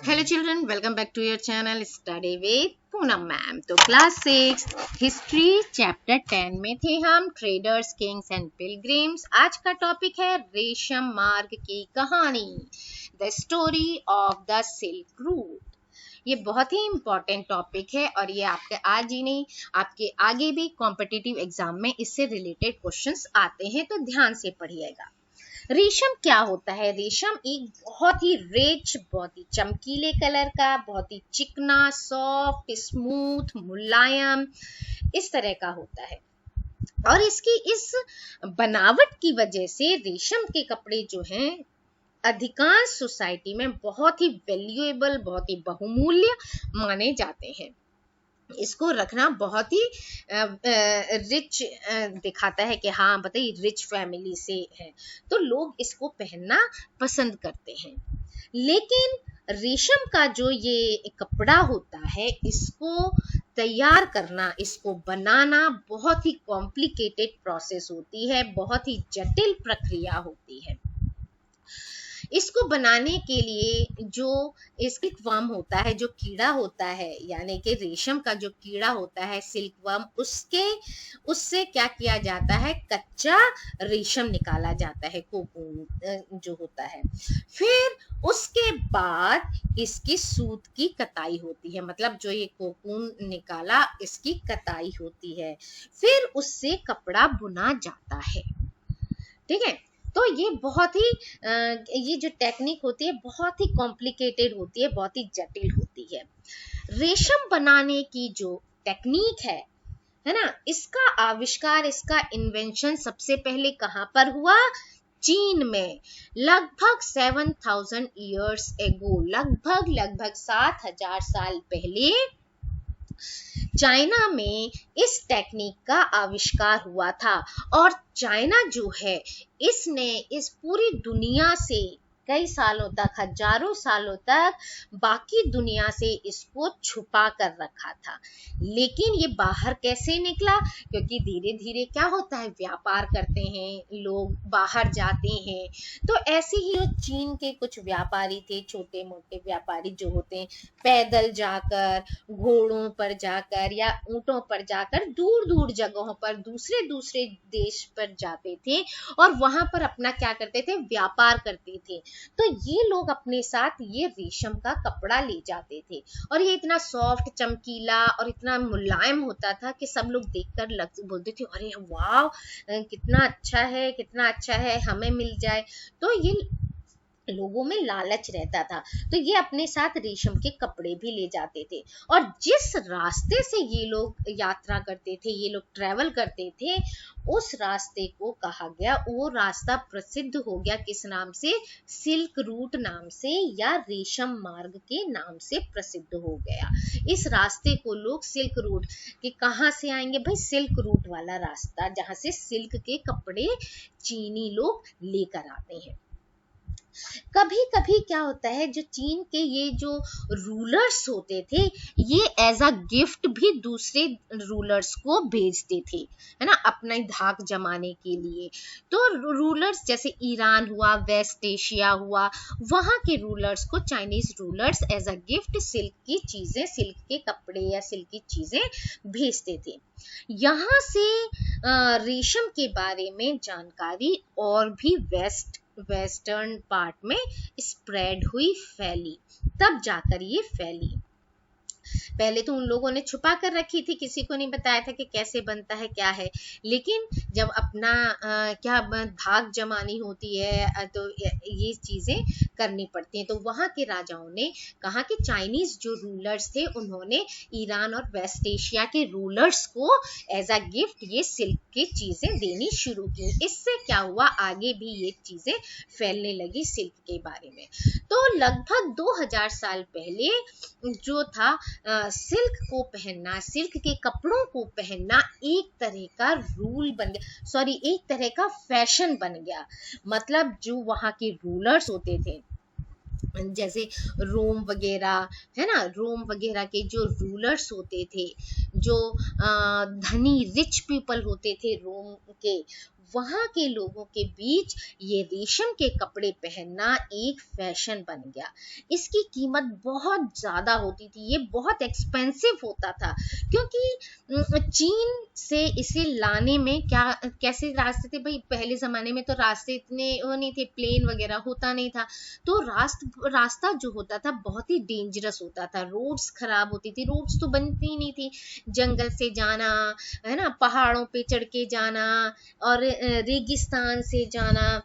Hello children, welcome back to your channel Study with Poonam ma'am. तो class 6 history chapter 10 में थे हम traders Kings and pilgrims. आज का टॉपिक है रेशम मार्ग की कहानी, the story of the silk route. ये बहुत ही इम्पोर्टेंट टॉपिक है और ये आपके आज ही नहीं, आपके आगे भी कॉम्पिटिटिव एग्जाम में इससे रिलेटेड क्वेश्चंस आते हैं, तो ध्यान से पढ़िएगा। रेशम क्या होता है? रेशम एक बहुत ही रिच, बहुत ही चमकीले कलर का, बहुत ही चिकना, सॉफ्ट, स्मूथ, मुलायम इस तरह का होता है। और इसकी इस बनावट की वजह से रेशम के कपड़े जो हैं अधिकांश सोसाइटी में बहुत ही वैल्यूएबल, बहुत ही बहुमूल्य माने जाते हैं। इसको रखना बहुत ही रिच दिखाता है कि हाँ बताइए रिच फैमिली से है, तो लोग इसको पहनना पसंद करते हैं। लेकिन रेशम का जो ये कपड़ा होता है, इसको तैयार करना, इसको बनाना बहुत ही कॉम्प्लिकेटेड प्रोसेस होती है, बहुत ही जटिल प्रक्रिया होती है। इसको बनाने के लिए जो सिल्क वर्म होता है, जो कीड़ा होता है, यानी कि रेशम का जो कीड़ा होता है सिल्क वर्म, उससे क्या किया जाता है, कच्चा रेशम निकाला जाता है, कोकून जो होता है। फिर उसके बाद इसकी सूत की कताई होती है, मतलब जो ये कोकून निकाला इसकी कताई होती है, फिर उससे कपड़ा बुना जाता है। ठीक है, तो ये बहुत ही ये जो टेक्निक होती है बहुत ही कॉम्प्लिकेटेड होती है, बहुत ही जटिल होती है। रेशम बनाने की जो टेक्निक है ना, इसका आविष्कार, इसका इन्वेंशन सबसे पहले कहाँ पर हुआ? चीन में, लगभग 7000 ईयर्स एगो, लगभग 7000 साल पहले चाइना में इस टेक्निक का आविष्कार हुआ था। और चाइना जो है, इसने इस पूरी दुनिया से कई सालों तक, हजारों सालों तक बाकी दुनिया से इसको छुपा कर रखा था। लेकिन ये बाहर कैसे निकला? क्योंकि धीरे धीरे क्या होता है, व्यापार करते हैं लोग, बाहर जाते हैं, तो ऐसे ही चीन के कुछ व्यापारी थे, छोटे मोटे व्यापारी जो होते हैं, पैदल जाकर, घोड़ों पर जाकर या ऊंटों पर जाकर दूर दूर जगहों पर, दूसरे दूसरे देश पर जाते थे और वहां पर अपना क्या करते थे, व्यापार करते थे। तो ये लोग अपने साथ ये रेशम का कपड़ा ले जाते थे और ये इतना सॉफ्ट, चमकीला और इतना मुलायम होता था कि सब लोग देखकर बोलते थे अरे वाह कितना अच्छा है, कितना अच्छा है, हमें मिल जाए। तो ये लोगों में लालच रहता था, तो ये अपने साथ रेशम के कपड़े भी ले जाते थे। और जिस रास्ते से ये लोग यात्रा करते थे, ये लोग ट्रेवल करते थे, उस रास्ते को कहा गया, वो रास्ता प्रसिद्ध हो गया किस नाम से? सिल्क रूट नाम से, या रेशम मार्ग के नाम से प्रसिद्ध हो गया। इस रास्ते को लोग सिल्क रूट के, कहाँ से आएंगे भाई? सिल्क रूट वाला रास्ता, जहां से सिल्क के कपड़े चीनी लोग लेकर आते हैं। कभी कभी क्या होता है, जो चीन के ये जो रूलर्स होते थे, ये एज अ गिफ्ट भी दूसरे रूलर्स को भेजते थे, है ना, अपना धाक जमाने के लिए। तो रूलर्स जैसे ईरान हुआ, वेस्ट एशिया हुआ, वहां के रूलर्स को Chinese rulers as a gift silk की चीजें, सिल्क के कपड़े या सिल्क की चीजें भेजते थे। यहाँ से रेशम के बारे में जानकारी और भी वेस्टर्न पार्ट में स्प्रेड हुई, फैली, तब जाकर ये फैली। पहले तो उन लोगों ने छुपा कर रखी थी, किसी को नहीं बताया था कि कैसे बनता है, क्या है। लेकिन जब अपना क्या धाक जमानी होती है, तो ये चीजें करनी पड़ती हैं। तो वहां के राजाओं ने कहा कि चाइनीज जो रूलर्स थे, उन्होंने ईरान और वेस्ट एशिया के रूलर्स को एज अ गिफ्ट ये सिल्क की चीजें देनी शुरू की। इससे क्या हुआ, आगे भी ये चीजें फैलने लगी सिल्क के बारे में। तो लगभग 2000 साल पहले जो था, सिल्क को पहनना, सिल्क के कपड़ों को पहनना एक तरह का रूल बन गया, सॉरी एक तरह का फैशन बन गया। मतलब जो वहां के रूलर्स होते थे, जैसे रोम वगैरह, है ना, रोम वगैरह के जो रूलर्स होते थे, जो धनी रिच पीपल होते थे रोम के, वहाँ के लोगों के बीच ये रेशम के कपड़े पहनना एक फैशन बन गया। इसकी कीमत बहुत ज़्यादा होती थी, ये बहुत एक्सपेंसिव होता था, क्योंकि चीन से इसे लाने में क्या कैसे रास्ते थे भाई, पहले ज़माने में तो रास्ते इतने वो नहीं थे, प्लेन वगैरह होता नहीं था, तो रास्ता जो होता था बहुत ही डेंजरस होता था, रोड्स खराब होती थी, रोड्स तो बनती ही नहीं थी, जंगल से जाना है ना, पहाड़ों पे चढ़ के जाना और रेगिस्तान से जाना,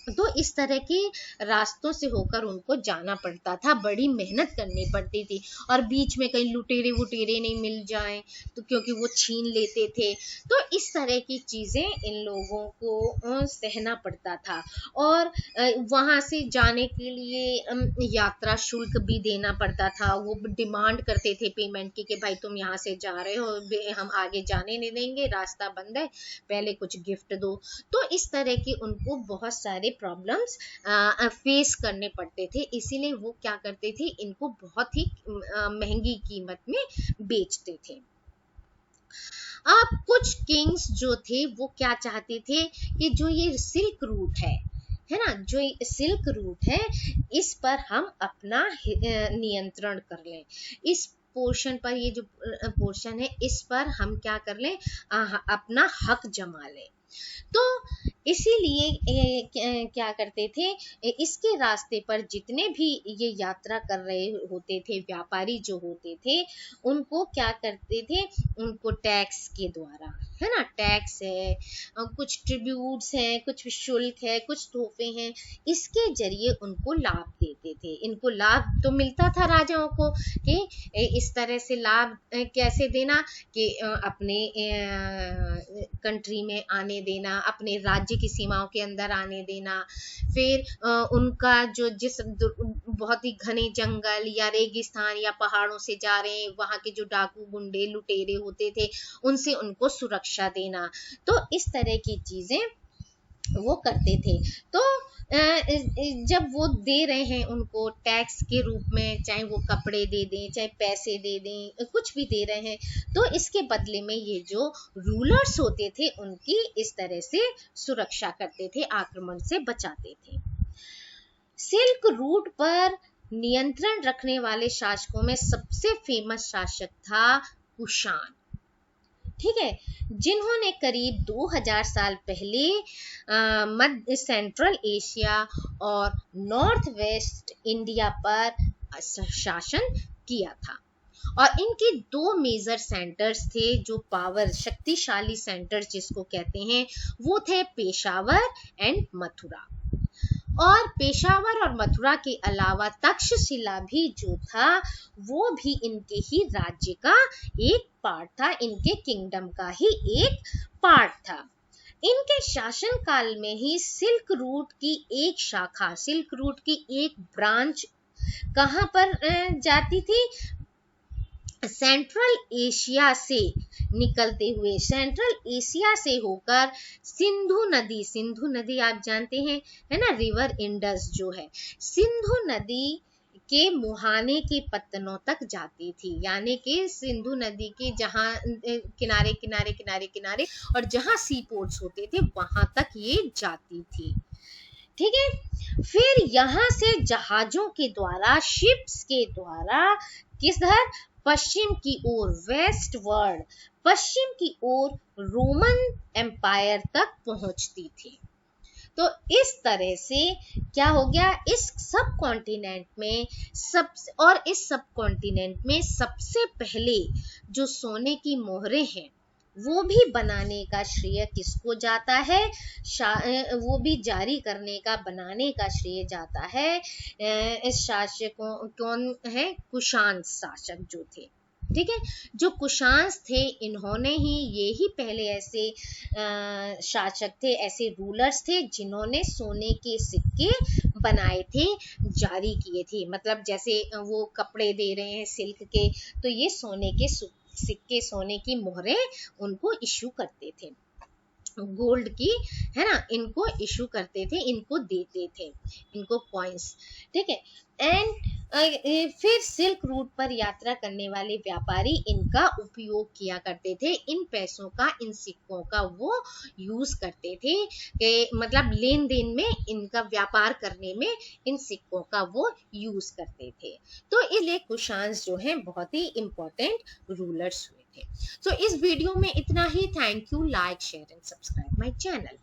तो इस तरह के रास्तों से होकर उनको जाना पड़ता था, बड़ी मेहनत करनी पड़ती थी, और बीच में कहीं लुटेरे वुटेरे नहीं मिल जाएं तो क्योंकि वो छीन लेते थे, तो इस तरह की चीज़ें इन लोगों को सहना पड़ता था। और वहाँ से जाने के लिए यात्रा शुल्क भी देना पड़ता था, वो डिमांड करते थे पेमेंट की कि भाई तुम यहाँ से जा रहे हो, हम आगे जाने नहीं देंगे, रास्ता बंद है, पहले कुछ गिफ्ट दो। तो इस तरह के उनको बहुत सारे प्रॉब्लम्स फेस करने पड़ते थे, इसीलिए वो क्या करते थे, इनको बहुत ही महंगी कीमत में बेचते थे। अब कुछ किंग्स जो थे वो क्या चाहते थे कि जो ये सिल्क रूट है ना, जो सिल्क रूट है, इस पर हम अपना नियंत्रण कर लें, इस पोर्शन पर, ये जो पोर्शन है इस पर हम क्या कर लें, अपना हक जमा लें। तो इसीलिए क्या करते थे, इसके रास्ते पर जितने भी ये यात्रा कर रहे होते थे, व्यापारी जो होते थे, उनको क्या करते थे, उनको टैक्स के द्वारा, है ना, टैक्स है, कुछ ट्रिब्यूट्स हैं, कुछ शुल्क है, कुछ तोहफे हैं, इसके जरिए उनको लाभ देते थे। इनको लाभ तो मिलता था राजाओं को कि इस तरह से लाभ कैसे देना कि अपने कंट्री में आने देना, अपने राज्य की सीमाओं के अंदर आने देना, फिर उनका जो जिस बहुत ही घने जंगल या रेगिस्तान या पहाड़ों से जा रहे हैं, वहाँ के जो डाकू गुंडे लुटेरे होते थे, उनसे उनको सुरक्षा देना, तो इस तरह की चीजें वो करते थे। तो जब वो दे रहे हैं उनको टैक्स के रूप में, चाहे वो कपड़े दे दें, चाहे पैसे दे दें, कुछ भी दे रहे हैं, तो इसके बदले में ये जो रूलर्स होते थे उनकी इस तरह से सुरक्षा करते थे, आक्रमण से बचाते थे। सिल्क रूट पर नियंत्रण रखने वाले शासकों में सबसे फेमस शासक था कुषाण, ठीक है, जिन्होंने करीब 2000 साल पहले मध्य सेंट्रल एशिया और नॉर्थ वेस्ट इंडिया पर शासन किया था। और इनके दो मेजर सेंटर्स थे, जो पावर शक्तिशाली सेंटर्स जिसको कहते हैं, वो थे पेशावर एंड मथुरा। और पेशावर और मथुरा के अलावा तक्षशिला भी जो था वो भी इनके ही राज्य का एक पार्ट था, इनके किंगडम का ही एक पार्ट था। इनके शासन काल में ही सिल्क रूट की एक शाखा, सिल्क रूट की एक ब्रांच कहां पर जाती थी, सेंट्रल एशिया से निकलते हुए, सेंट्रल एशिया से होकर सिंधु नदी आप जानते हैं, है ना, रिवर इंडस जो है, सिंधु नदी के मुहाने के पत्तनों तक जाती थी, यानी कि सिंधु नदी के जहां किनारे किनारे किनारे किनारे और जहां सी पोर्ट्स होते थे वहां तक ये जाती थी, ठीक है। फिर यहाँ से जहाजों के द्वारा, शिप्स के द्वारा किधर, पश्चिम की ओर, वेस्ट वर्ड, पश्चिम की ओर रोमन एम्पायर तक पहुंचती थी। तो इस तरह से क्या हो गया, इस सब कॉन्टिनेंट में इस सब कॉन्टिनेंट में सबसे पहले जो सोने की मोहरें हैं वो भी बनाने का श्रेय किसको जाता है, वो भी जारी करने का, बनाने का श्रेय जाता है इस शासकों, कौन है, कुषाण शासक जो थे, ठीक है, जो कुषाण थे, इन्होंने ही, ये ही पहले ऐसे शासक थे, ऐसे रूलर्स थे जिन्होंने सोने के सिक्के बनाए थे, जारी किए थे, मतलब जैसे वो कपड़े दे रहे हैं सिल्क के, तो ये सोने के सिक्के, सोने की मोहरें उनको इशू करते थे, गोल्ड की, है ना, इनको इशू करते थे, इनको देते थे, इनको कॉइंस, ठीक है। एंड फिर सिल्क रूट पर यात्रा करने वाले व्यापारी इनका उपयोग किया करते थे। इन पैसों का, इन सिक्कों का वो यूज करते थे कि मतलब लेन देन में, इनका व्यापार करने में इन सिक्कों का वो यूज करते थे। तो इसलिए कुशान्स जो हैं बहुत ही इंपॉर्टेंट रूलर्स हुए थे। तो इस वीडियो में इतना ही। Thank you. Like, share and subscribe my channel.